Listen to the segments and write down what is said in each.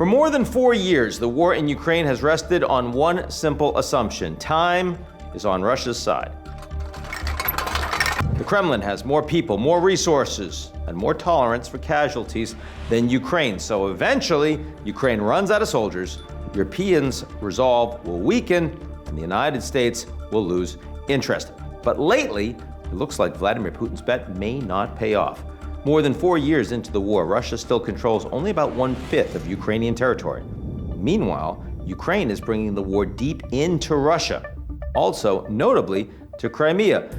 For more than 4 years, the war in Ukraine has rested on one simple assumption: time is on Russia's side. The Kremlin has more people, more resources, and more tolerance for casualties than Ukraine. So eventually, Ukraine runs out of soldiers, Europeans' resolve will weaken, and the United States will lose interest. But lately, it looks like Vladimir Putin's bet may not pay off. More than 4 years into the war, Russia still controls only about 1/5 of Ukrainian territory. Meanwhile, Ukraine is bringing the war deep into Russia, also notably to Crimea.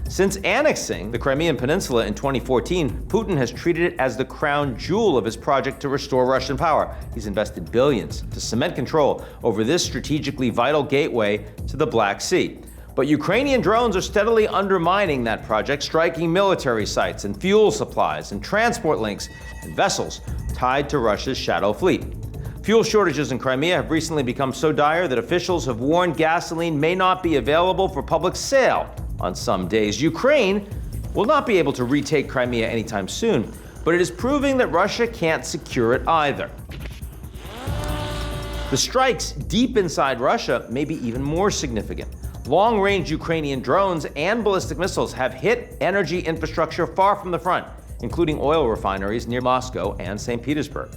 Since annexing the Crimean Peninsula in 2014, Putin has treated it as the crown jewel of his project to restore Russian power. He's invested billions to cement control over this strategically vital gateway to the Black Sea. But Ukrainian drones are steadily undermining that project, striking military sites and fuel supplies and transport links and vessels tied to Russia's shadow fleet. Fuel shortages in Crimea have recently become so dire that officials have warned gasoline may not be available for public sale on some days. Ukraine will not be able to retake Crimea anytime soon, but it is proving that Russia can't secure it either. The strikes deep inside Russia may be even more significant. Long-range Ukrainian drones and ballistic missiles have hit energy infrastructure far from the front, including oil refineries near Moscow and St. Petersburg.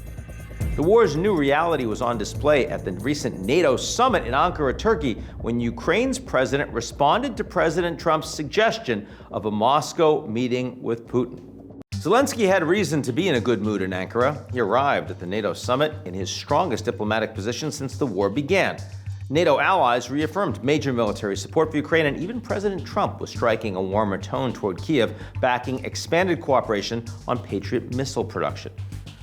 The war's new reality was on display at the recent NATO summit in Ankara, Turkey, when Ukraine's president responded to President Trump's suggestion of a Moscow meeting with Putin. Zelensky had reason to be in a good mood in Ankara. He arrived at the NATO summit in his strongest diplomatic position since the war began. NATO allies reaffirmed major military support for Ukraine, and even President Trump was striking a warmer tone toward Kiev, backing expanded cooperation on Patriot missile production.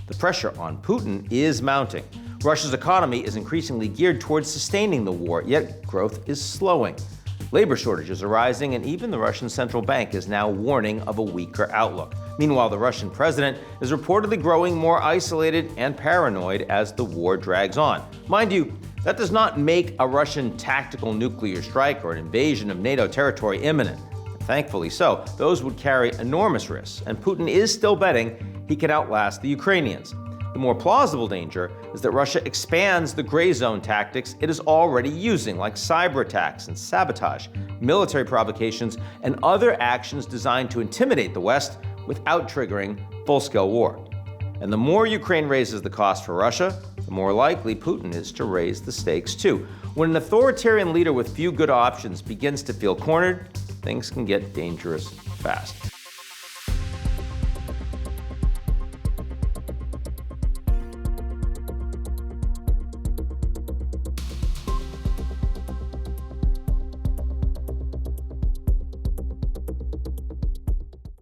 The pressure on Putin is mounting. Russia's economy is increasingly geared towards sustaining the war, yet growth is slowing. Labor shortages are rising, and even the Russian central bank is now warning of a weaker outlook. Meanwhile, the Russian president is reportedly growing more isolated and paranoid as the war drags on. Mind you, that does not make a Russian tactical nuclear strike or an invasion of NATO territory imminent. Thankfully so, those would carry enormous risks, and Putin is still betting he can outlast the Ukrainians. The more plausible danger is that Russia expands the gray zone tactics it is already using, like cyber attacks and sabotage, military provocations, and other actions designed to intimidate the West without triggering full-scale war. And the more Ukraine raises the cost for Russia, the more likely Putin is to raise the stakes too. When an authoritarian leader with few good options begins to feel cornered, things can get dangerous fast.